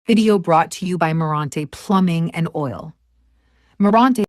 Video brought to you by Morante Plumbing and Oil. Morante.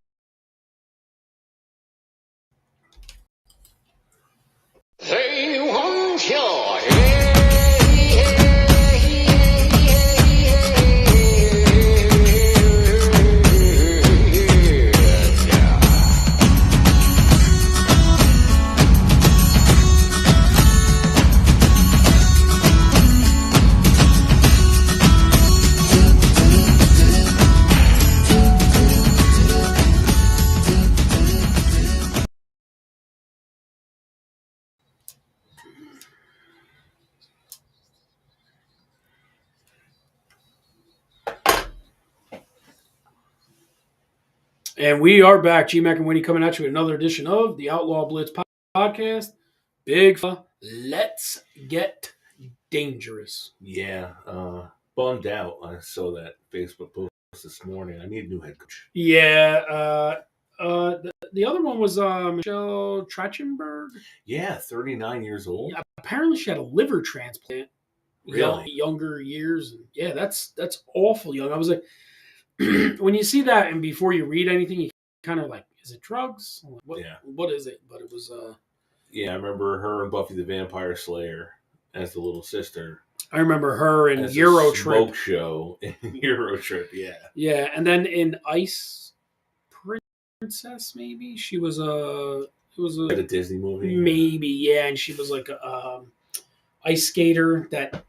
And we are back. Gene Hackman coming at you with another edition of the Outlaw Blitz podcast. Big fun. Let's get dangerous. Yeah, bummed out. I saw that Facebook post this morning. I need a new head coach. Yeah. The other one was Michelle Trachtenberg. Yeah, 39 years old. Yeah, apparently she had a liver transplant. Really? Younger years. Yeah, that's awful young. I was like, when you see that and before you read anything, you kind of like, is it drugs? What is it? But it was. Yeah, I remember her and Buffy the Vampire Slayer as the little sister. I remember her in as Euro a Trip. Smoke show in Euro Trip. Yeah. Yeah, and then in Ice Princess, maybe she was Like a Disney movie. Maybe, yeah, and she was like a ice skater that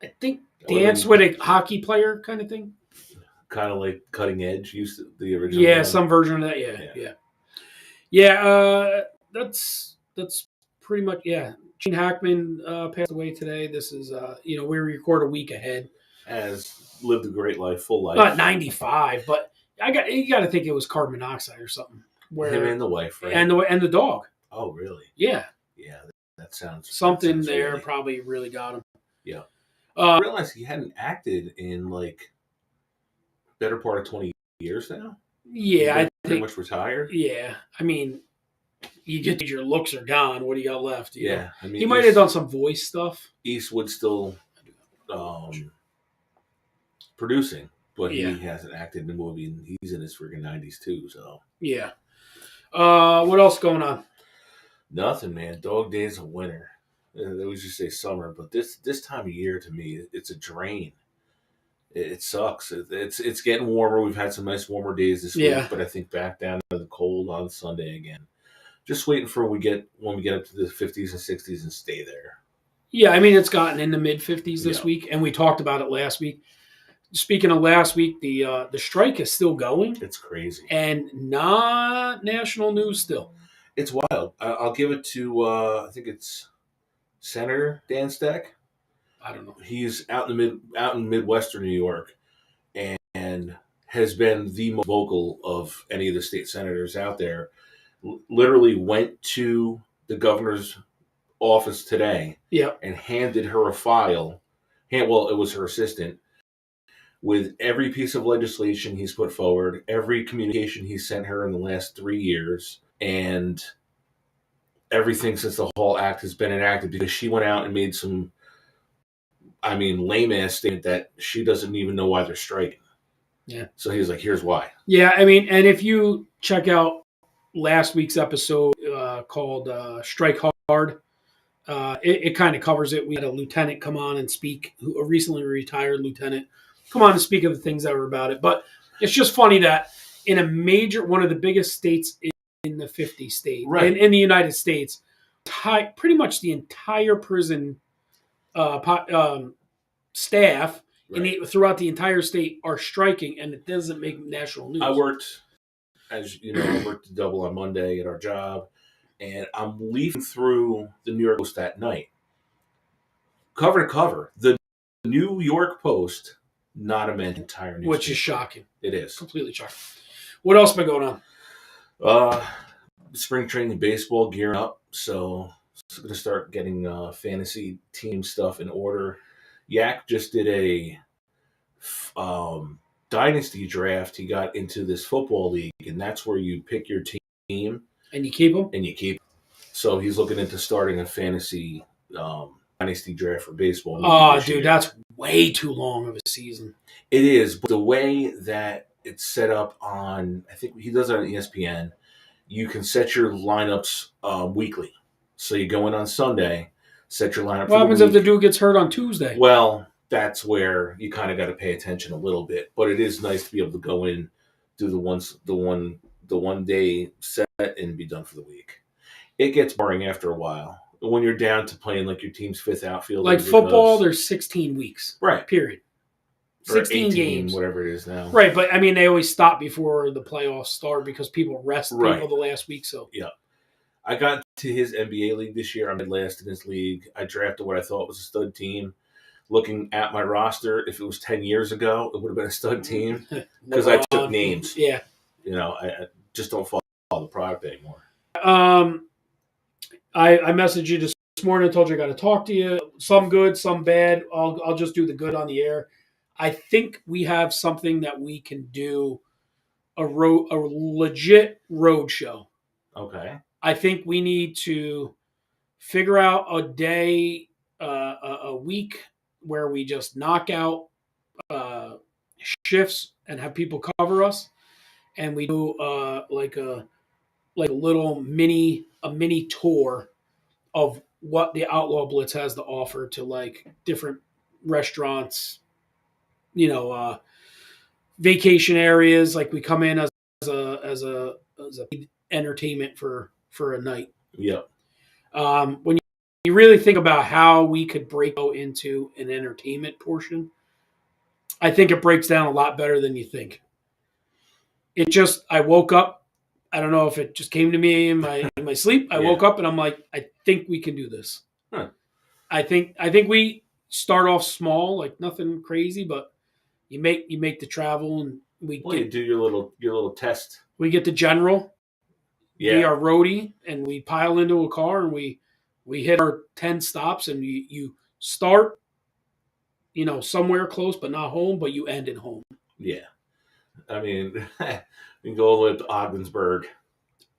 I think danced with a hockey player kind of thing. Kind of like Cutting Edge, used to the original. Yeah, one. some version of that. Yeah. That's pretty much. Yeah, Gene Hackman passed away today. This is we record a week ahead. Has lived a great life, full life. Not 95, but you got to think it was carbon monoxide or something. Him and the wife, right? And the dog. Oh, really? Yeah. Yeah, that sounds something there. Really... Probably really got him. Yeah. I realized he hadn't acted in like better part of 20 years now. Yeah, I pretty much retired. Yeah, I mean, your looks are gone. What do you got left? Yeah, I mean, he might have done some voice stuff. Eastwood's still producing, but he hasn't acted in a movie, and he's in his freaking 90s too. So yeah. What else going on? Nothing, man. Dog days of winter. They always just say summer, but this time of year to me, it's a drain. It sucks. It's getting warmer. We've had some nice warmer days this week, but I think back down to the cold on Sunday again. Just waiting for when we get up to the 50s and 60s and stay there. Yeah, I mean, it's gotten in the mid 50s this week, and we talked about it last week. Speaking of last week, the strike is still going. It's crazy. And not national news still. It's wild. I'll give it to, I think it's Senator Dan Stack. I don't know. He's out in Midwestern New York and has been the most vocal of any of the state senators out there. Literally went to the governor's office today and handed her a file. It was her assistant, with every piece of legislation he's put forward, every communication he's sent her in the last 3 years, and everything since the whole act has been enacted, because she went out and made some lame-ass statement that she doesn't even know why they're striking. Yeah. So he's like, here's why. Yeah, I mean, and if you check out last week's episode called Strike Hard, it kind of covers it. We had a lieutenant come on and speak, a recently retired lieutenant, come on and speak of the things that were about it. But it's just funny that in one of the biggest states in the 50 states, right, in the United States, pretty much the entire prison staff throughout the entire state are striking, and it doesn't make national news. I worked double on Monday at our job, and I'm leafing through the New York Post that night. Cover to cover, the New York Post, not a mention entire newspaper. Which is shocking. It is. Completely shocking. What else been going on? Spring training baseball gearing up, so I'm going to start getting fantasy team stuff in order. Yak just did a dynasty draft. He got into this football league, and that's where you pick your team. And you keep them? And you keep them. So he's looking into starting a fantasy dynasty draft for baseball. Oh, this dude, year. that's way too long of a season. It is, but the way that it's set up on, I think he does it on ESPN. You can set your lineups weekly. So you go in on Sunday, set your lineup What for happens the if week. the dude gets hurt on Tuesday? Well, that's where you kind of got to pay attention a little bit. But it is nice to be able to go in, do the one day set, and be done for the week. It gets boring after a while when you're down to playing like your team's fifth outfielder. Like football, there's 16 weeks. Right. Period. Or 16 18, games. whatever it is now. Right, but I mean, they always stop before the playoffs start because people rest people the last week. So yeah. I got to his NBA league this year. I'm in last in his league. I drafted what I thought was a stud team. Looking at my roster, if it was 10 years ago, it would have been a stud team because I took names. Yeah. I just don't follow the product anymore. I messaged you this morning. I told you I got to talk to you. Some good, some bad. I'll just do the good on the air. I think we have something that we can do a legit road show. Okay. I think we need to figure out a day, a week where we just knock out shifts and have people cover us, and we do like a little mini tour of what the Outlaw Blitz has to offer to like different restaurants, vacation areas. Like we come in as a entertainment for a night. Yep. When you really think about how we could break out into an entertainment portion, I think it breaks down a lot better than you think. I woke up. I don't know if it just came to me in my sleep. I woke up and I'm like, I think we can do this. Huh. I think we start off small, like nothing crazy, but you make the travel and you do your little test. We get the general, be our Yeah. roadie, and we pile into a car and we hit our 10 stops and you start, somewhere close but not home, but you end at home. Yeah. I mean, we can go all the way up to Ogdensburg.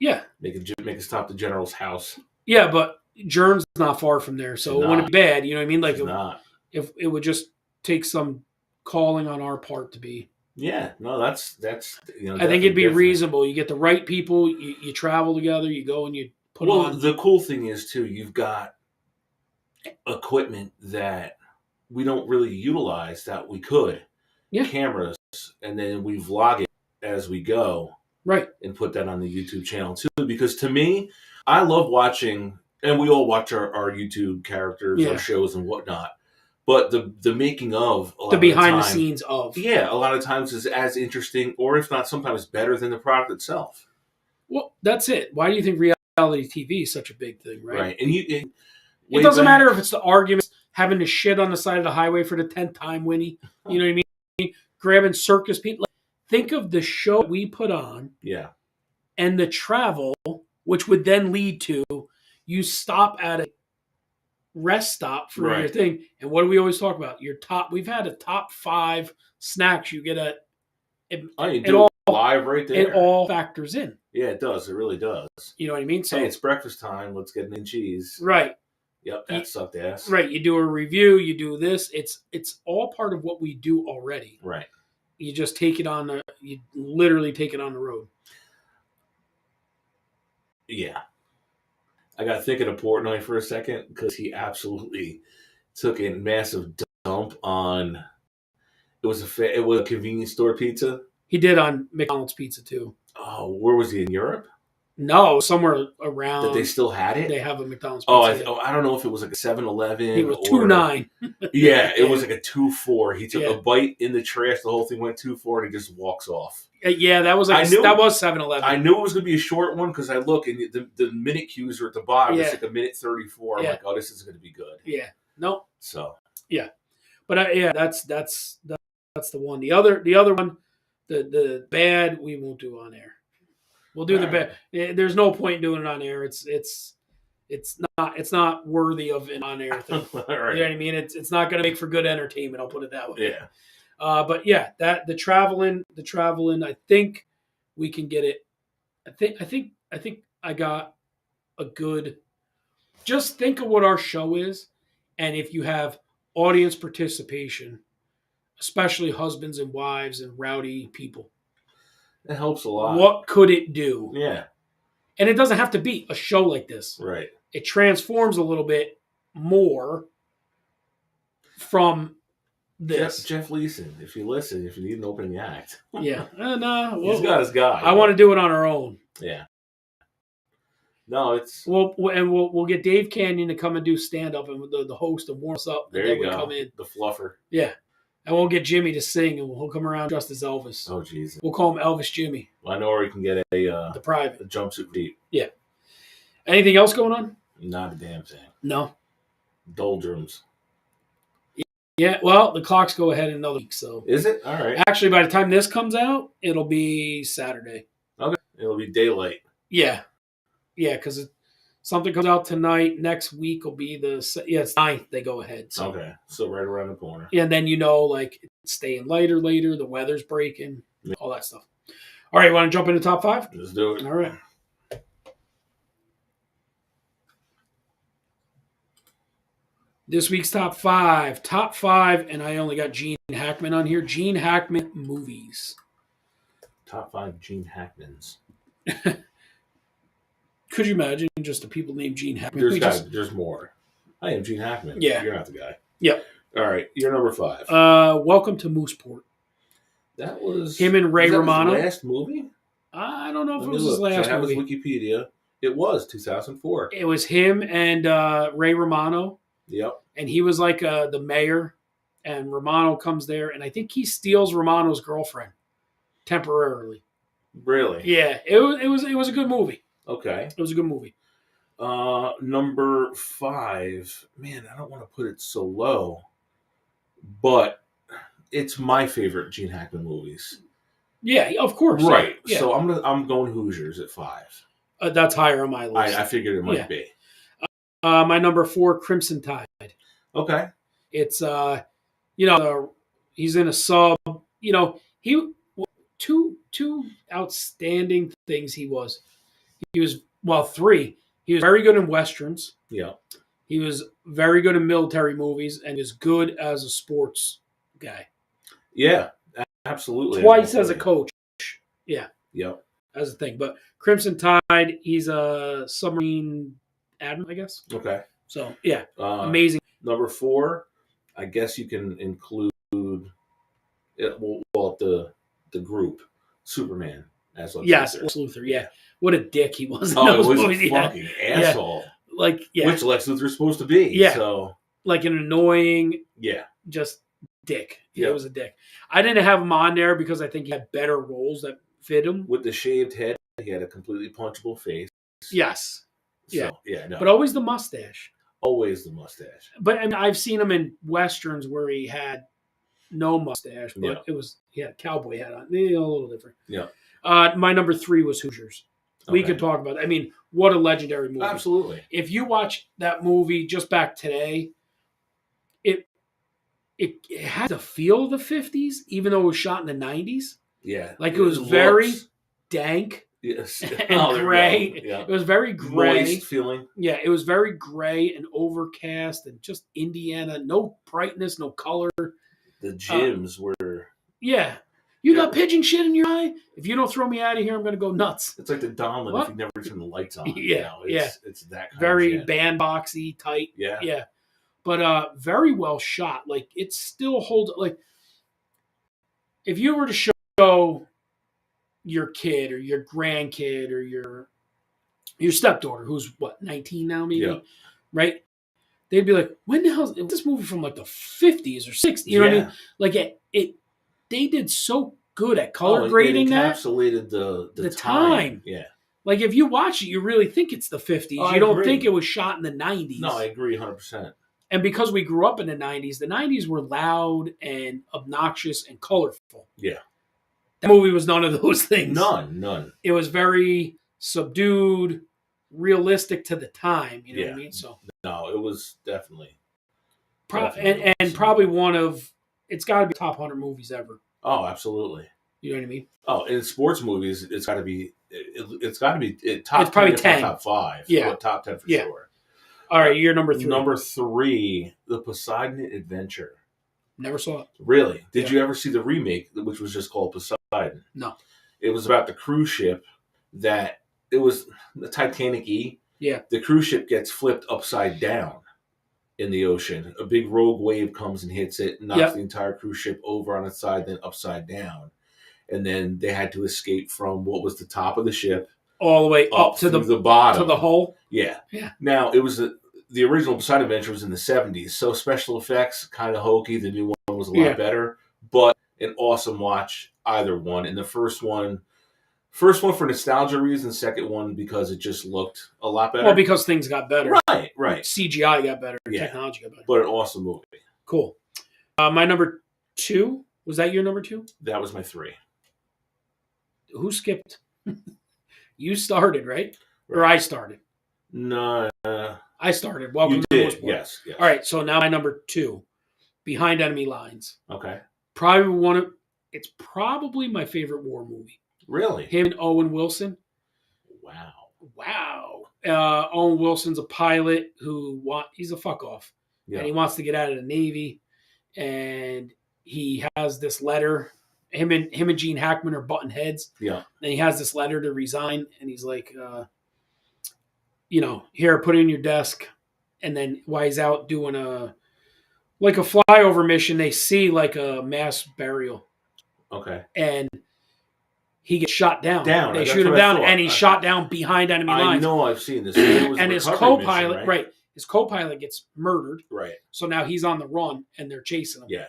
Yeah. Make a stop at the General's house. Yeah, but Jern's not far from there, so it wouldn't be bad. You know what I mean? Like, if it would just take some calling on our part to be. Yeah, no, that's. I think it'd be reasonable. You get the right people. You travel together. You go and you put on. Well, the cool thing is too, you've got equipment that we don't really utilize that we could. Yeah. Cameras, and then we vlog it as we go. Right. And put that on the YouTube channel too, because to me, I love watching, and we all watch our YouTube characters, our shows and whatnot. But the making of the behind the scenes of a lot of times is as interesting, or if not, sometimes better than the product itself. Well, that's it. Why do you think reality TV is such a big thing, right? Right, and it doesn't matter if it's the arguments, having to shit on the side of the highway for the 10th time, Winnie. You know what I mean? Grabbing circus people. Like, think of the show we put on, and the travel, which would then lead to you stop at a rest stop for your thing. And what do we always talk about? We've had a top 5 snacks you get at. It all live right there. It all factors in. Yeah, it does. It really does. You know what I mean? So hey, it's breakfast time. Let's get an in cheese. Right. Yep, that sucked ass. Right. You do a review. You do this. It's all part of what we do already. Right. You just take it on you literally take it on the road. Yeah. I got thinking of Portnoy for a second because he absolutely took a massive dump on. It was a convenience store pizza. He did on McDonald's pizza too. Oh, where was he, in Europe? No, somewhere around. That they still had it? They have a McDonald's pizza. I don't know if it was like a 7-Eleven. He was 2.9. Yeah, it was like a 2.4. He took a bite in the trash. The whole thing went 2.4, and he just walks off. Yeah, that was that was 7-Eleven. I knew it was going to be a short one because I look and the minute cues are at the bottom. It's like a minute 34. I'm like, oh, this is going to be good. Yeah. Nope. So. Yeah, but that's the one. The other one, the bad we won't do on air. We'll do the bad. There's no point in doing it on air. It's not worthy of an on air thing. Right. You know what I mean? It's not going to make for good entertainment. I'll put it that way. Yeah. But yeah, that the traveling. I think we can get it. I think I got a good. Just think of what our show is. And if you have audience participation, especially husbands and wives and rowdy people, It helps a lot. what could it do? Yeah. And it doesn't have to be a show like this. Right. It transforms a little bit more from this. Jeff Leeson, if you listen, if you need an opening act. Yeah. No. He's got his guy. I want to do it on our own. Yeah. No, it's... We'll get Dave Canyon to come and do stand-up and the host and warm us up. There and then you go. Come in. The fluffer. Yeah. And we'll get Jimmy to sing, and he'll come around dressed as Elvis. Oh, Jesus. We'll call him Elvis Jimmy. Well, I know where you can get the private. a jumpsuit deep. Yeah. Anything else going on? Not a damn thing. No. Doldrums. Yeah, well, the clocks go ahead in another week, so. Is it? All right. Actually, by the time this comes out, it'll be Saturday. Okay. It'll be daylight. Yeah. Yeah, because something comes out tonight. Next week will be it's 9th they go ahead. So. Okay. So right around the corner. Yeah, and then like, it's staying later, the weather's breaking, all that stuff. All right, want to jump into top 5? Let's do it. All right. This week's top 5, and I only got Gene Hackman on here. Gene Hackman movies. Top 5 Gene Hackmans. Could you imagine just the people named Gene Hackman? There's more. I am Gene Hackman. Yeah. You're not the guy. Yep. All right. You're number 5. Welcome to Mooseport. That was... him and Ray Romano. His last movie? I don't know if it was his last movie. I have movie. his Wikipedia. It was 2004. It was him and Ray Romano. Yep. And he was like the mayor, and Romano comes there, and I think he steals Romano's girlfriend temporarily. Really? Yeah, it was a good movie. Okay. It was a good movie. Number 5. Man, I don't want to put it so low, but it's my favorite Gene Hackman movies. Yeah, of course. Right. Yeah. So I'm going Hoosiers at 5. That's higher on my list. I figured it might be. My number 4, Crimson Tide. Okay. It's he's in a sub. He two outstanding things he was. He was 3. He was very good in westerns. Yeah. He was very good in military movies, and was good as a sports guy. Yeah, absolutely. Twice as a coach. Yeah. Yep. As a thing. But Crimson Tide, he's a submarine admiral, I guess. Okay. So, yeah. Amazing. Number 4, I guess you can include we'll call it the group, Superman as Lex Luthor. Luthor, yeah. What a dick he was in Oh, those it was movies. a fucking asshole. Yeah. Which Lex Luthor's supposed to be. Yeah. So, like an annoying, just dick. Yeah, it was a dick. I didn't have him on there because I think he had better roles that fit him. With the shaved head, he had a completely punchable face. Yes. So, no. But always the mustache. Always the mustache. But I've seen him in westerns where he had no mustache, but he had a cowboy hat on. A little different. Yeah. My number 3 was Hoosiers. We could talk about that. I mean, what a legendary movie. Absolutely. If you watch that movie just back today, it had the feel of the 50s, even though it was shot in the 90s. Yeah. Like it was very dank. Yes. And gray. Yeah. It was very gray. Moist feeling. Yeah, it was very gray and overcast and just Indiana. No brightness, no color. The gyms were... Yeah. You got pigeon shit in your eye? If you don't throw me out of here, I'm going to go nuts. It's like the Donlin if you never turn the lights on. It's that kind very of shit. bandboxy, tight. Yeah. Yeah. But very well shot. Like, it still holds... Like, if you were to show your kid or your grandkid or your stepdaughter, who's 19 now, maybe, right? They'd be like, "When the hell is this movie from like the 50s or 60s?" You know what I mean? Like they did so good at color grading that. It encapsulated the time. Yeah. Like if you watch it, you really think it's the 50s. Oh, you don't think it was shot in the 90s. No, I agree 100%. And because we grew up in the 90s were loud and obnoxious and colorful. Yeah. That movie was none of those things. None. It was very subdued, realistic to the time. You know what I mean? So no, it was definitely. And probably one of, it's got to be top 100 movies ever. Oh, absolutely. You know what I mean? Oh, in sports movies, it's got to be. It's got to be top. It's probably 10. Top 5. Yeah, or top 10 for sure. All right, you're number 3. Number 3, The Poseidon Adventure. Never saw it. Really? Did Yeah. you ever see the remake, which was just called Poseidon? No. It was about the cruise ship that it was the Titanic E. Yeah. The cruise ship gets flipped upside down in the ocean. A big rogue wave comes and hits it, knocks the entire cruise ship over on its side, then upside down. And then they had to escape from what was the top of the ship all the way up to the bottom, to the hull. Yeah. Yeah. Now it was the original Poseidon Adventure was in the 70s, so special effects kind of hokey. The new one was a lot better, but an awesome watch either one. And the first one for nostalgia reasons, second one because it just looked a lot better. Well, because things got better. Right. CGI got better. Technology got better. But an awesome movie. Cool. My number 2, was that your number 2? That was my 3. Who skipped? You started, right? Or I started? No. I started. Welcome you to did. the Yes. All right, so now my number 2, Behind Enemy Lines. Okay. It's probably my favorite war movie. Really? Him and Owen Wilson. Wow. Owen Wilson's a pilot he's a fuck off. Yeah. And he wants to get out of the Navy. And he has this letter. Him and Gene Hackman are butting heads. Yeah. And he has this letter to resign. And he's like, here, put it in your desk. And then while he's out doing a flyover mission, they see like a mass burial. Okay. And he gets shot down. They shoot him down, and he's shot down behind enemy lines. I know I've seen this. And his co-pilot, right? His co-pilot gets murdered. Right. So now he's on the run, and they're chasing him. Yeah.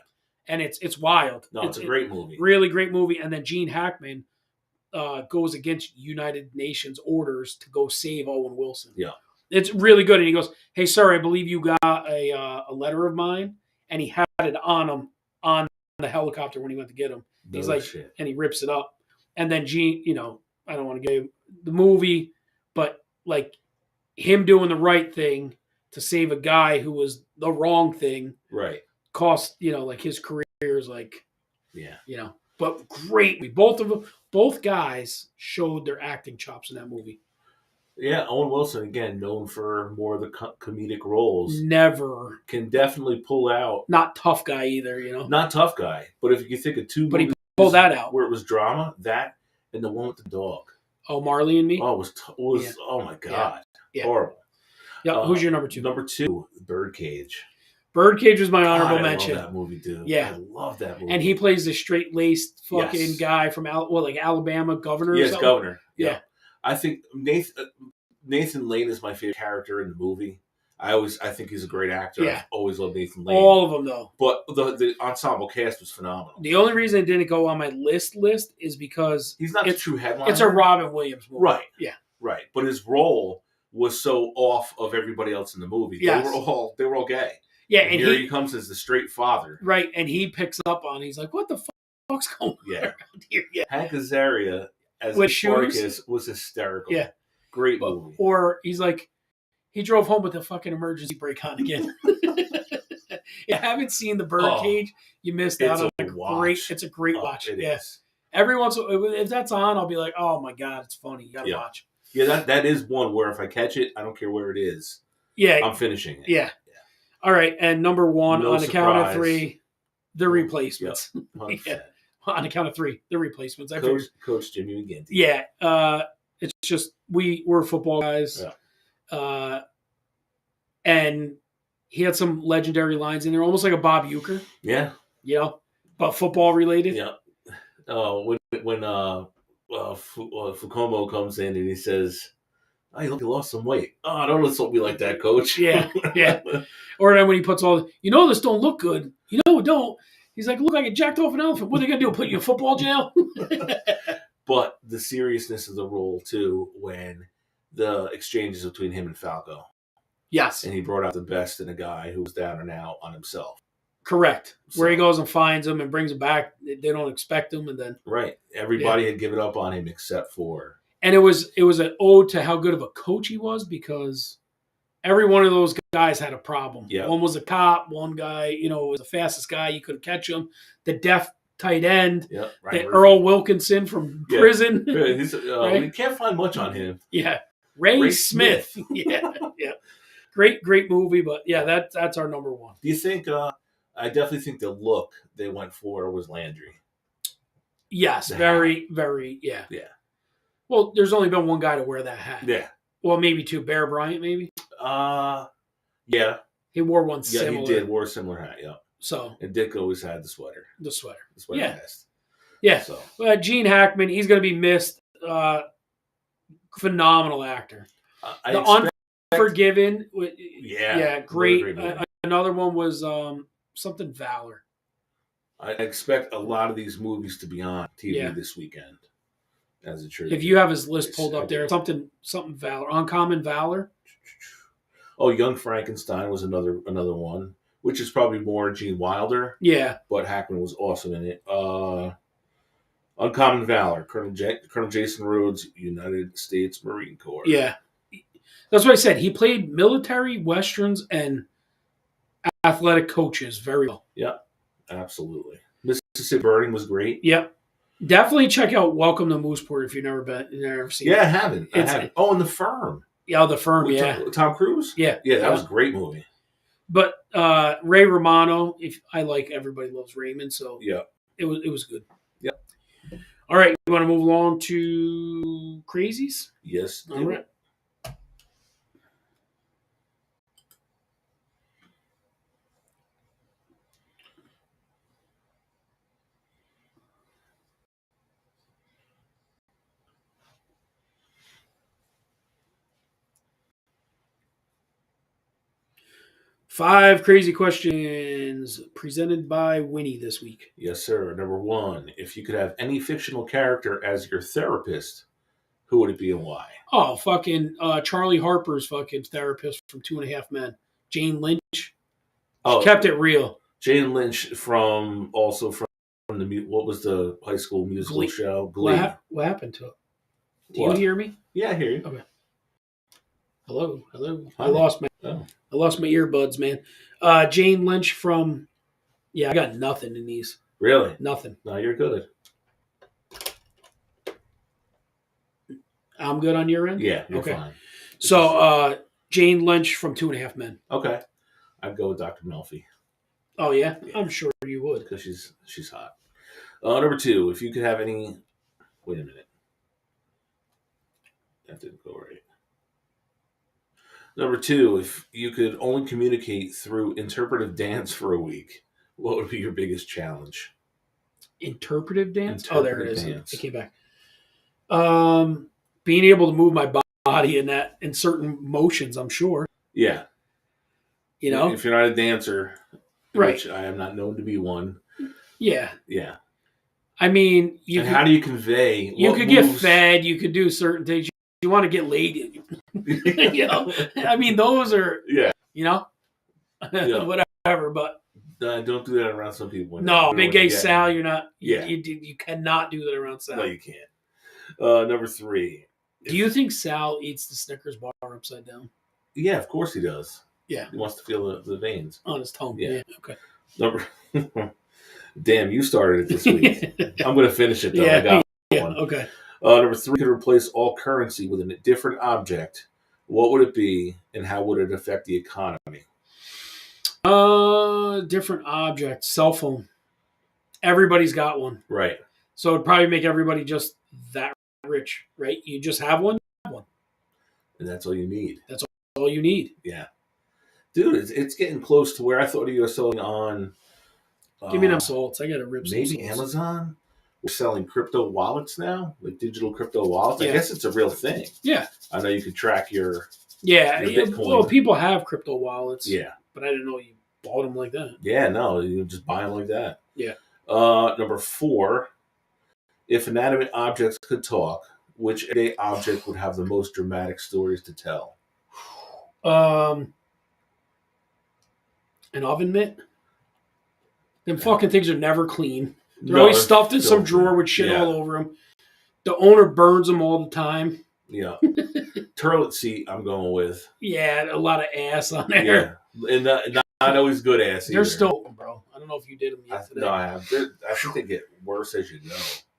And it's wild. No, it's a great movie. Really great movie. And then Gene Hackman goes against United Nations orders to go save Owen Wilson. Yeah. It's really good. And he goes, "Hey, sir, I believe you got a letter of mine." And he had it on him on the helicopter when he went to get him. He's like, shit. And he rips it up. And then Gene, I don't want to give the movie, but like him doing the right thing to save a guy who was the wrong thing, right? Cost like his career is like, yeah, But great, both guys showed their acting chops in that movie. Yeah, Owen Wilson, again, known for more of the comedic roles. Never. Can definitely pull out. Not tough guy either, Not tough guy. But if you think of two movies, he pulled that out. Where it was drama, that and the one with the dog. Oh, Marley and Me? Oh, oh my God. Yeah. Horrible. Yeah. Who's your number 2? Number 2, Birdcage. Birdcage was my honorable mention. I love that movie, dude. Yeah. I love that movie. And he plays the straight-laced fucking guy from Alabama, governor. Yes, governor. Yeah. I think Nathan Lane is my favorite character in the movie. I think he's a great actor. Yeah. I've always loved Nathan Lane. All of them, though. But the ensemble cast was phenomenal. The only reason it didn't go on my list is because he's not the true headliner. It's a Robin Williams movie. Right. Yeah. Right. But his role was so off of everybody else in the movie. Yes. They were all gay. Yeah, and here he comes as the straight father. Right, and he picks up on he's like, what the fuck's going on around here? Yeah. Hank Azaria as Spartacus was hysterical. Yeah. Great movie. Or he's like, he drove home with the fucking emergency brake on again. You haven't seen the Birdcage, you missed out on it's a great watch. It yeah. is. Every once in a while, if that's on, I'll be like, oh my God, it's funny. You gotta watch. Yeah, that is one where if I catch it, I don't care where it is. Yeah. I'm finishing it. Yeah. All right, and number 1 on the count of 3, The Replacements. Yep. Yeah. On the count of 3, The Replacements. Coach Jimmy again. Yeah. It's just we're football guys. Yeah. And he had some legendary lines in there, almost like a Bob Uecker. Yeah. But football related. Yeah. When Fukumo comes in and he says, "Oh, you lost some weight." "Oh, don't insult me like that, coach." Yeah, yeah. Or then when he puts this don't look good. It don't. He's like, look like I jacked off an elephant. What are they going to do, put you in football jail? But the seriousness of the role, too, when the exchanges between him and Falco. Yes. And he brought out the best in a guy who was down and out on himself. Correct. Where he goes and finds him and brings him back. They don't expect him. And then. Right. Everybody had given up on him except for. And it was an ode to how good of a coach he was because every one of those guys had a problem. Yeah. One was a cop. One guy, was the fastest guy. You couldn't catch him. The deaf tight end. Yeah. Right. Earl Wilkinson from prison. Yeah. We can't find much on him. Yeah. Ray Smith. Yeah. Yeah. great movie. But yeah, that's our number one. Do you think? I definitely think the look they went for was Landry. Yes, The very, very, yeah. Yeah. Well, there's only been one guy to wear that hat. Yeah. Well, maybe two. Bear Bryant, maybe. Yeah. He wore one Yeah, similar. he did. Wore a similar hat, yeah. So. And Dick always had the sweater. The sweater. The sweater Yeah. vest. Yeah. So. Gene Hackman, he's going to be missed. Phenomenal actor. Unforgiven. Yeah, great. Another one was something Valor. I expect a lot of these movies to be on TV this weekend. As a tribute. If you have his list pulled up there, something Valor, Uncommon Valor. Oh, Young Frankenstein was another one, which is probably more Gene Wilder. Yeah, but Hackman was awesome in it. Uncommon Valor, Colonel Jason Rhodes, United States Marine Corps. Yeah, that's what I said. He played military, westerns, and athletic coaches very well. Yeah, absolutely. Mississippi Burning was great. Yep. Definitely check out Welcome to Mooseport if you've never seen it. Yeah, I haven't. Oh, and The Firm. Yeah, The Firm, with Tom Cruise? Yeah. Yeah, that was a great movie. But Ray Romano, I like Everybody Loves Raymond, so yeah, it was good. Yep. All right, you want to move along to Crazies? Yes. All right. 5 crazy questions presented by Winnie this week. Yes, sir. Number 1, if you could have any fictional character as your therapist, who would it be and why? Oh, fucking Charlie Harper's fucking therapist from 2.5 Men. Jane Lynch. She kept it real. Jane Lynch from the, what was the high school musical Glee. show? Glee. What happened to it? Do you hear me? Yeah, I hear you. Okay. Hello. Hi. I lost my earbuds, man. Jane Lynch from. Yeah, I got nothing in these. Really? Nothing. No, you're good. I'm good on your end? Yeah, you're fine. So, Jane Lynch from 2.5 Men. Okay. I'd go with Dr. Melfi. Oh, yeah? I'm sure you would. Because she's hot. Number 2, if you could have any... Wait a minute. That didn't go right. Number 2, if you could only communicate through interpretive dance for a week, what would be your biggest challenge? Interpretive dance? There it is. Dance. It came back. Being able to move my body in certain motions, I'm sure. Yeah. You know? If you're not a dancer, right. Which I am not known to be one. Yeah. Yeah. I mean, how do you convey? You could get fed. You could do certain things. You want to get laid. You know? I mean, those are, you know, whatever, but. Don't do that around some people. No, Big Gay Sal, you're not. Yeah. You cannot do that around Sal. No, you can't. Number 3. Do you think Sal eats the Snickers bar upside down? Yeah, of course he does. Yeah. He wants to feel the veins. On his tongue. Yeah. Okay. Damn, you started it this week. I'm going to finish it, though. I got one. Okay. Number 3, could replace all currency with a different object. What would it be, and how would it affect the economy? Different object. Cell phone. Everybody's got one. Right. So it'd probably make everybody just that rich, right? You just have one. And that's all you need. That's all you need. Yeah. Dude, it's getting close to where I thought you were selling on. Give me them salts. I got to rip some maybe salts. Amazon. We're selling crypto wallets now, like digital crypto wallets. Yeah. I guess it's a real thing. Yeah. I know you can track your Bitcoin. Well, people have crypto wallets. Yeah. But I didn't know you bought them like that. Yeah, no, you just buy them like that. Yeah. Number 4, if inanimate objects could talk, which everyday object would have the most dramatic stories to tell? An oven mitt. Them fucking things are never clean. They're always stuffed in some drawer with shit all over them. The owner burns them all the time. Yeah. Toilet seat, I'm going with. Yeah, a lot of ass on there. Yeah. And not always good ass either. They're still, bro. I don't know if you did them yet today. No, I have. I think they get worse as you go.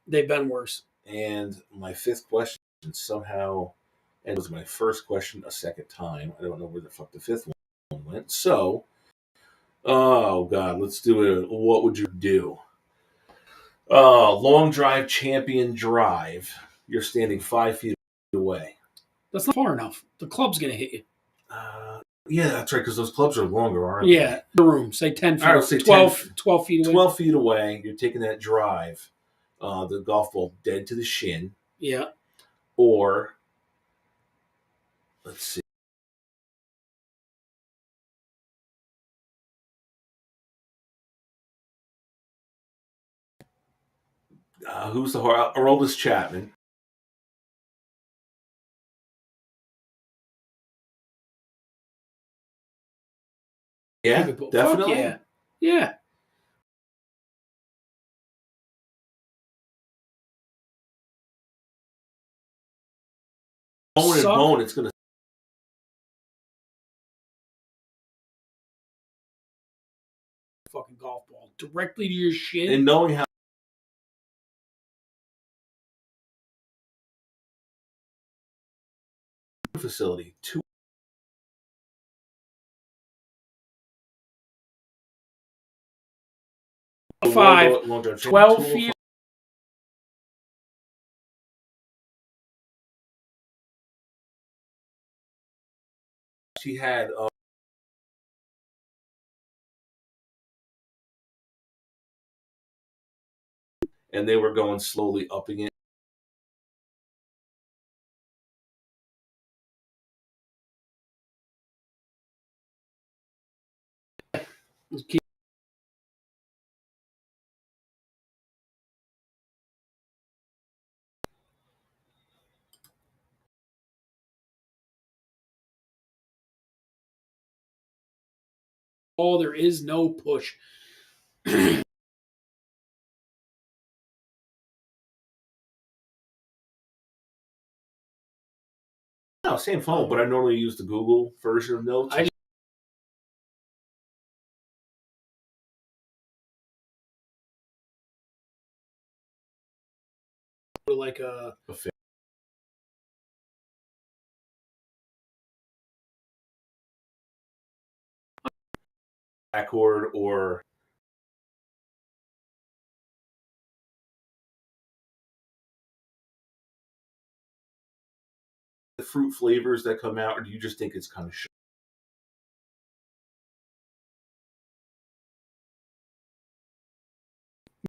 They've been worse. And my 5th question somehow And it was my first question a second time. I don't know where the fuck the fifth one went. So, oh God, let's do it. What would you do? Long drive, champion drive. You're standing 5 feet away. That's not far enough. The club's going to hit you. Yeah, that's right, because those clubs are longer, aren't they? Yeah, the room, say 10 feet. All right, say 12 feet away. 12 feet away. You're taking that drive. The golf ball dead to the shin. Yeah. Or, let's see. Who's the Aroldis Chapman? Yeah, definitely. Fuck yeah. Bone and bone, it's going to fucking golf ball directly to your shin. and knowing how facility 12 feet. She had and they were going slowly upping it. Oh, there is no push. No, same phone, but I normally use the Google version of Notes. Like a Accord or the fruit flavors that come out, or do you just think it's kind of shit?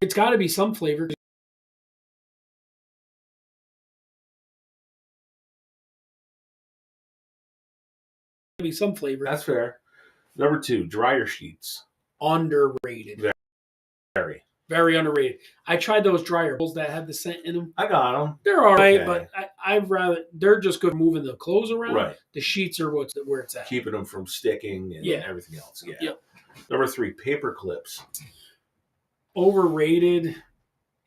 It's got to be some flavor. Be some flavor. That's fair. Number 2, dryer sheets. Underrated. Very underrated. I tried those dryer balls that had the scent in them. I got them. They're all right, but I'd rather they're just good moving the clothes around. Right. The sheets are where it's at. Keeping them from sticking and everything else. Yeah. Yep. Number 3, paper clips. Overrated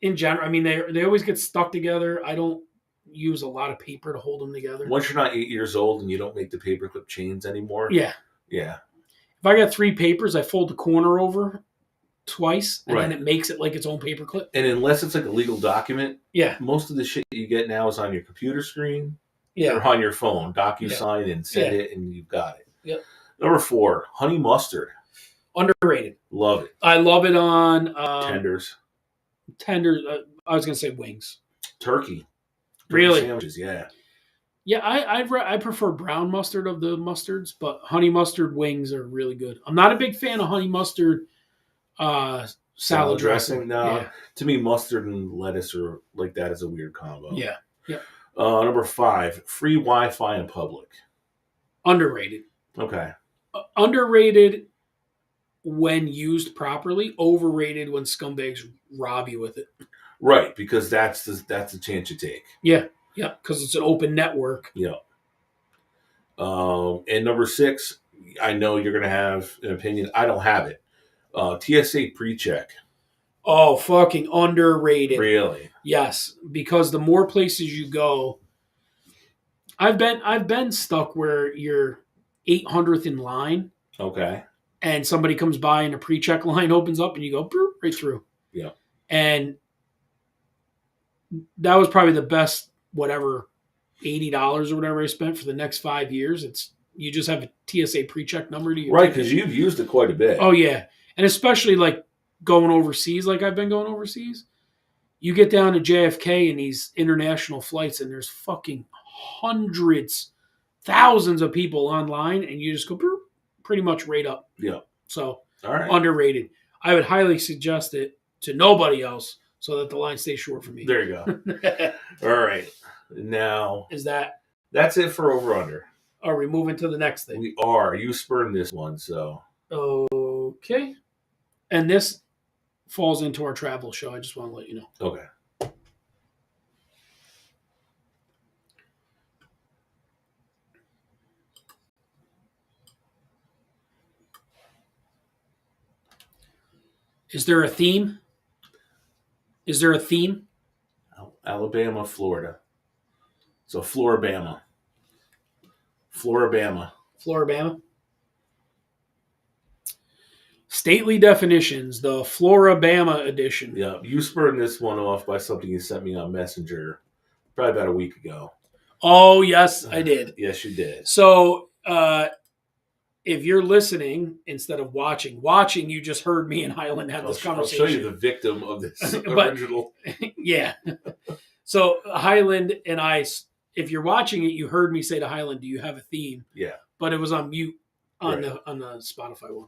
in general. I mean, they always get stuck together. I don't use a lot of paper to hold them together. Once you're not 8 years old and you don't make the paperclip chains anymore. Yeah. If I got 3 papers, I fold the corner over twice, and then it makes it like its own paperclip. And unless it's like a legal document, yeah, most of the shit you get now is on your computer screen, or on your phone. DocuSign and send it, and you've got it. Yep. Number 4, honey mustard. Underrated. Love it. I love it on tenders. I was gonna say wings. Turkey Really? Sandwiches. Yeah. Yeah, I prefer brown mustard of the mustards, but honey mustard wings are really good. I'm not a big fan of honey mustard salad dressing. No, to me, mustard and lettuce are like that is a weird combo. Yeah. Number 5, free Wi-Fi in public. Underrated. Okay. Underrated when used properly. Overrated when scumbags rob you with it. Right, because that's the chance you take. Yeah, because it's an open network. Yeah. And number 6, I know you're going to have an opinion. I don't have it. TSA pre-check. Oh, fucking underrated. Really? Yes, because the more places you go, I've been stuck where you're 800th in line. Okay. And somebody comes by and a pre-check line opens up and you go right through. Yeah. And that was probably the best whatever $80 or whatever I spent for the next 5 years. You just have a TSA pre-check number to your Right, ticket. because you've used it quite a bit. Oh yeah, and especially like going overseas, like I've been going overseas. You get down to JFK and these international flights, and there's fucking hundreds, thousands of people online, and you just go pretty much right up. Yeah. So All right. underrated. I would highly suggest it to nobody else so that the line stays short for me. There you go. All right. Now, that's it for over-under. Are we moving to the next thing? We are. You spurned this one, so. Okay. And this falls into our travel show. I just want to let you know. Okay. Is there a theme? Is there a theme? Alabama, Florida. So Floribama. Floribama. Floribama. Stately definitions, the Floribama edition. Yeah, you spurned this one off by something you sent me on Messenger probably about a week ago. Oh, yes, I did. Yes, you did. So, if you're listening instead of watching, you just heard me and Highland have this conversation. I'll show you the victim of this original. Yeah. So Highland and I, if you're watching it, you heard me say to Highland, "Do you have a theme?" Yeah. But it was on mute on Right. the Spotify one.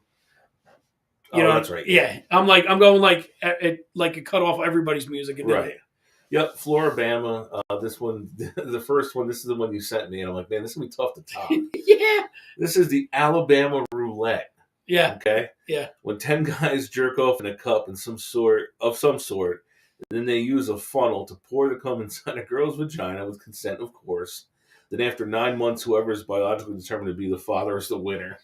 That's right. Yeah. I'm going like it cut off everybody's music. And right. Yep, Floribama. This one, the first one, this is the one you sent me. And I'm like, man, this is going to be tough to top. Yeah. This is the Alabama roulette. Yeah. Okay? Yeah. When 10 guys jerk off in a cup of some sort, and then they use a funnel to pour the cum inside a girl's vagina with consent, of course. Then after 9 months, whoever is biologically determined to be the father is the winner.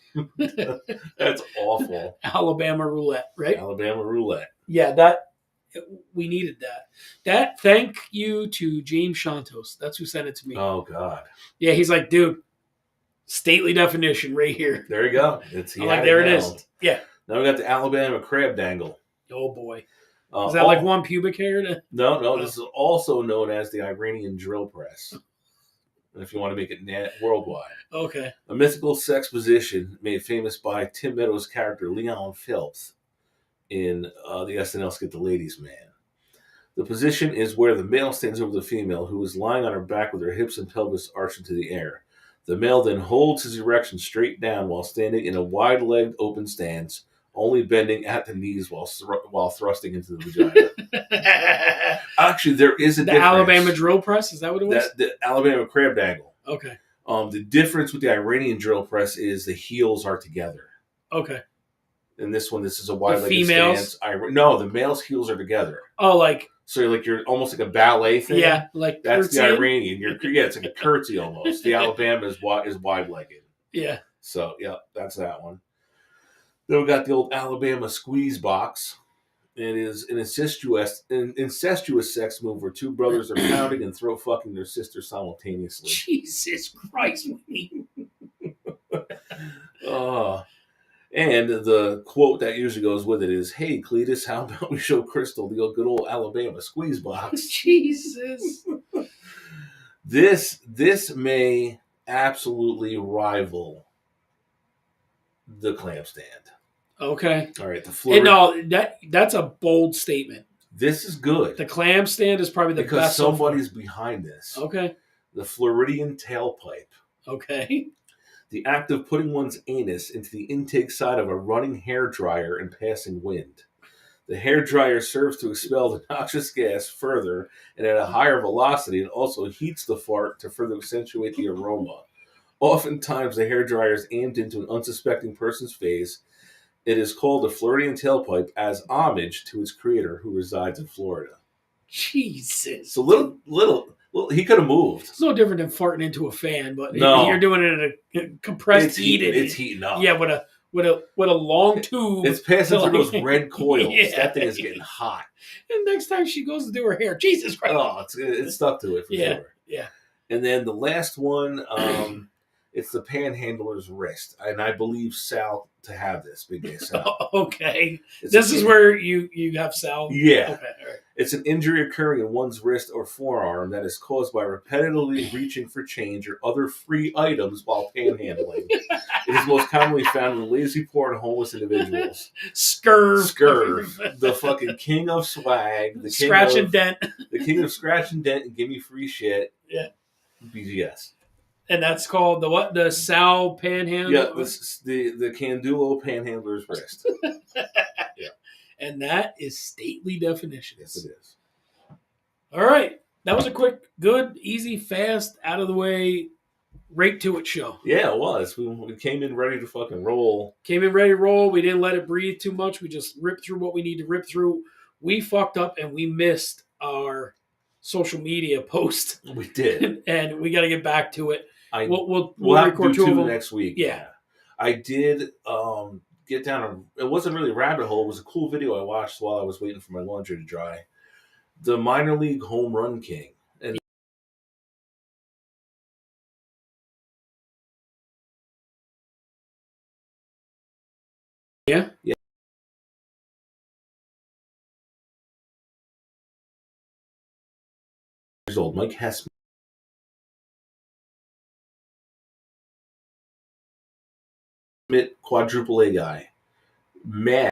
That's awful. Alabama roulette, right? Alabama roulette. Yeah, we needed that. Thank you to James Shantos. That's who sent it to me. Oh, God. Yeah, he's like, dude, stately definition right here. There you go. There it is. Yeah. Now we got the Alabama crab dangle. Oh, boy. Is that like one pubic hair? No. This is also known as the Iranian drill press. If you want to make it worldwide. Okay. A mythical sex position made famous by Tim Meadows' character Leon Phelps in the SNL skit The Ladies' Man. The position is where the male stands over the female, who is lying on her back with her hips and pelvis arched into the air. The male then holds his erection straight down while standing in a wide-legged open stance, only bending at the knees while thrusting into the vagina. Actually, there is a difference. The Alabama drill press? Is that what it was? The Alabama crab dangle. Okay. The difference with the Iranian drill press is the heels are together. Okay. In this one, this is a wide-legged stance. No, the male's heels are together. Oh, like... So you're almost like a ballet thing. Yeah, like that's curtsy. The Iranian. It's like a curtsy almost. The Alabama is wide-legged. Yeah. So, yeah, that's that one. Then we got the old Alabama squeeze box. It is an incestuous sex move where two brothers are pounding and throat fucking their sister simultaneously. Jesus Christ. And the quote that usually goes with it is, "Hey, Cletus, how about we show Crystal the good old Alabama squeeze box?" Jesus. This may absolutely rival the clam stand. Okay. All right. That's a bold statement. This is good. The clam stand is probably the best. Because somebody's behind this. Okay. The Floridian tailpipe. Okay. The act of putting one's anus into the intake side of a running hairdryer and passing wind. The hairdryer serves to expel the noxious gas further and at a higher velocity, and also heats the fart to further accentuate the aroma. Oftentimes, the hairdryer is aimed into an unsuspecting person's face. It is called the Floridian tailpipe as homage to its creator, who resides in Florida. Jesus. So little, he could have moved. It's no different than farting into a fan, but no. You're doing it in a compressed heat. It's heating up. Yeah, with a long tube. It's passing through those red coils. Yeah. That thing is getting hot. And next time she goes to do her hair, Jesus Christ. Oh, it's stuck to it for sure. Yeah. And then the last one, it's the panhandler's wrist. And I believe Sal to have this, Big Gay Sal. Okay. This is where you have Sal? Yeah. Okay, all right. It's an injury occurring in one's wrist or forearm that is caused by repetitively reaching for change or other free items while panhandling. It is most commonly found in lazy, poor, and homeless individuals. Scurv. The fucking king of swag. The king Scratch of, and dent. The king of scratch and dent and give me free shit. Yeah. BGS. And that's called the what? The Sal Panhandle? Yeah, the Candulo Panhandler's wrist. Yeah. And that is stately definitions. Yes, it is. All right. That was a quick, good, easy, fast, out of the way, right to it show. Yeah, it was. We came in ready to fucking roll. Came in ready to roll. We didn't let it breathe too much. We just ripped through what we need to rip through. We fucked up and we missed our social media post. We did. And we got to get back to it. We'll have record to do 2 of them next week. Yeah. I did get down it wasn't really a rabbit hole. It was a cool video I watched while I was waiting for my laundry to dry. The minor league home run king. And Yeah. Yeah. Years old, Mike Hessman. Quadruple A guy. Mad.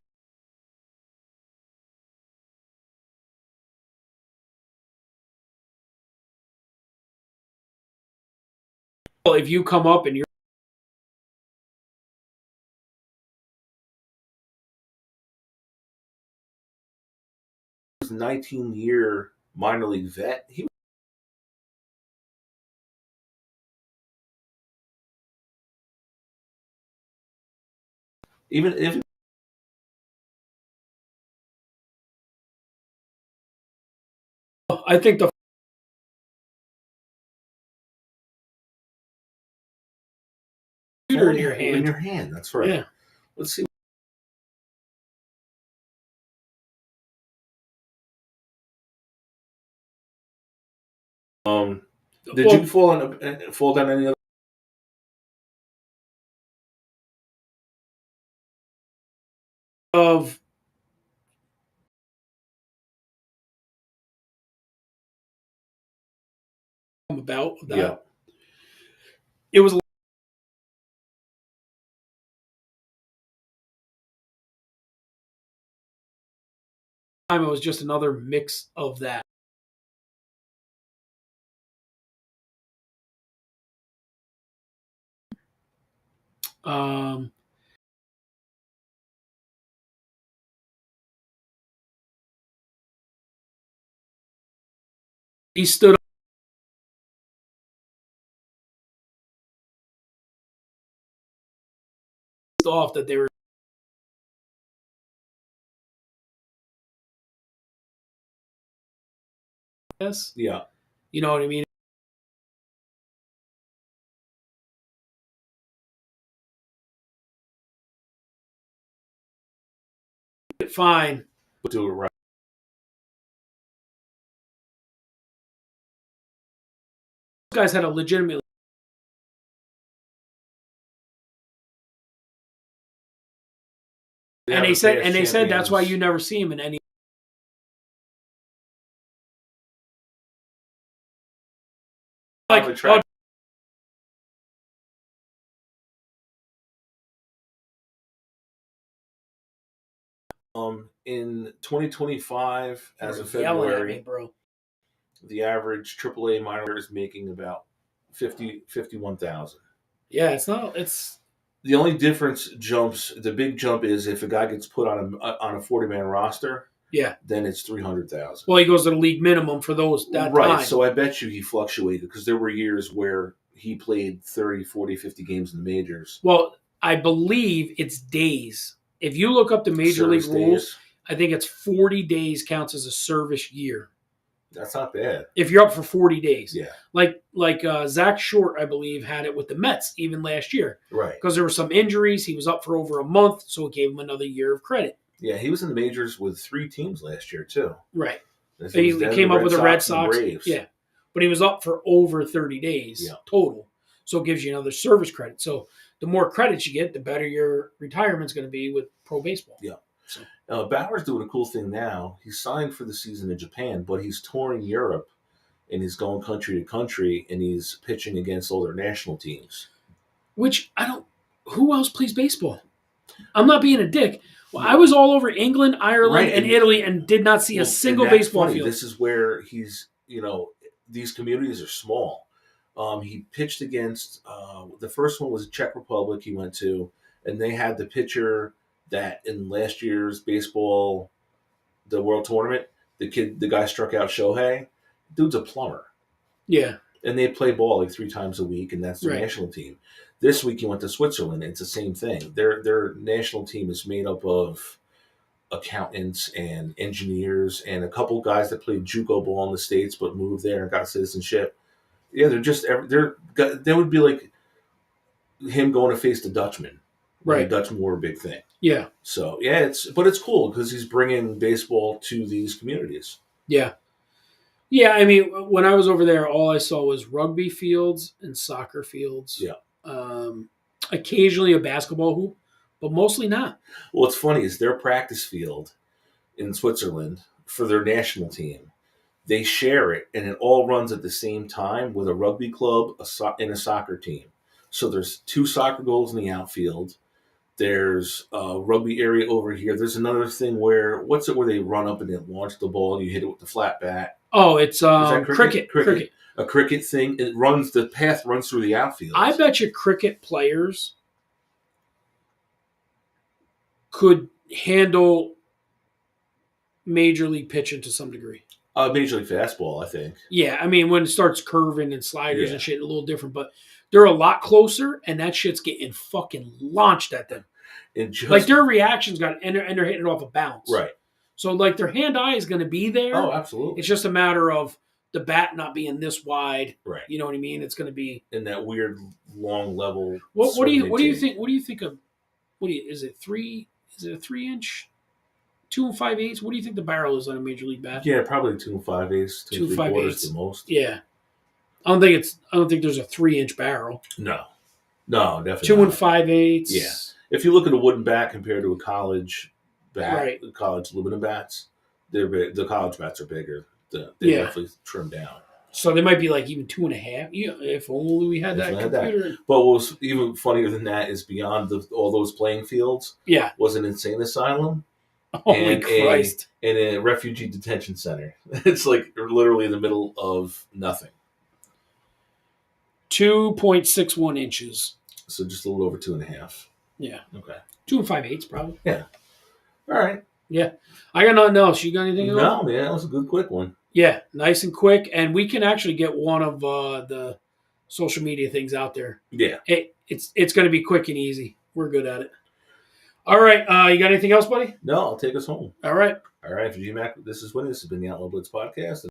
Well, if you come up and you're 19-year minor league vet, even if I think the computer in your hand. In your hand, that's right. Yeah. Let's see. Did you fall down any other? Of about that. Yeah. It was time. It was just another mix of that. He stood off that they were. Yes. Yeah. You know what I mean? Fine. Do it right. Those guys had a legitimate. And they said that's why you never see him in any. Like, in 2025, as of yelling at February, me, bro. the average AAA minor is making about 51,000. Yeah, it's not. It's the only difference jumps. The big jump is if a guy gets put on a 40-man roster. Yeah, then it's 300,000. Well, he goes to the league minimum for those that right. time. So I bet you he fluctuated because there were years where he played 30, 40, 50 games in the majors. Well, I believe it's days. If you look up the major league rules, I think it's 40 days counts as a service year. That's not bad. If you're up for 40 days. Yeah. Like Zach Short, I believe, had it with the Mets even last year. Right. Because there were some injuries. He was up for over a month, so it gave him another year of credit. Yeah, he was in the majors with 3 teams last year, too. Right. He came up with the Red Sox. Yeah. But he was up for over 30 days total. So it gives you another service credit. So the more credits you get, the better your retirement's going to be with pro baseball. Yeah. So. Bauer's doing a cool thing now. He's signed for the season in Japan, but he's touring Europe, and he's going country to country, and he's pitching against all their national teams. Which I don't. Who else plays baseball? I'm not being a dick. Well, I was all over England, Ireland, and Italy, and did not see a single baseball field. This is where he's. These communities are small. He pitched against the first one was Czech Republic. He went to, and they had the pitcher that in last year's baseball, the World Tournament, the guy struck out Shohei. Dude's a plumber. Yeah. And they play ball like 3 times a week, and that's their national team. This week he went to Switzerland. It's the same thing. Their national team is made up of accountants and engineers and a couple guys that played JUCO ball in the States but moved there and got citizenship. Yeah, they would be like him going to face the Dutchman. Right. The Dutchman were a big thing. Yeah. So, yeah, it's cool because he's bringing baseball to these communities. Yeah. Yeah, I mean, when I was over there, all I saw was rugby fields and soccer fields. Yeah. Occasionally a basketball hoop, but mostly not. Well, what's funny is their practice field in Switzerland for their national team, they share it, and it all runs at the same time with a rugby club and a soccer team. So there's 2 soccer goals in the outfield. There's a rugby area over here. There's another thing where they run up and they launch the ball and you hit it with the flat bat. Oh, it's cricket. A cricket thing. The path runs through the outfield. I bet you cricket players could handle major league pitching to some degree. Major league fastball, I think. Yeah, I mean, when it starts curving and sliders and shit, a little different, but they're a lot closer, and that shit's getting fucking launched at them. Like their reactions and they're hitting it off a bounce. Right. So like their hand-eye is going to be there. Oh, absolutely. It's just a matter of the bat not being this wide. Right. You know what I mean? It's going to be in that weird long level. What do you think? What do you think of? Is it 3? Is it a 3-inch? 2 5/8? What do you think the barrel is on a major league bat? Yeah, probably 2 5/8, 2 3/4 the most. Yeah. I don't think there's a 3-inch barrel. No, definitely 2 5/8. Yeah. If you look at a wooden bat compared to a college bat, right. The college aluminum bats, they're big. The college bats are bigger. They definitely trim down. So they might be like even 2.5. Yeah, if only we had that computer. But what was even funnier than that is beyond all those playing fields. Yeah. Was an insane asylum. Holy Christ. And a refugee detention center. It's like literally in the middle of nothing. 2.61 inches. So just a little over 2.5. Yeah. Okay. 2 5/8 probably. Yeah. All right. Yeah. I got nothing else. You got anything else? No, man. That was a good quick one. Yeah. Nice and quick. And we can actually get one of the social media things out there. Yeah. It's going to be quick and easy. We're good at it. All right. You got anything else, buddy? No, I'll take us home. All right. All right. For Gene Hackman, this is Winnie. This has been the Outlaw Blitz podcast.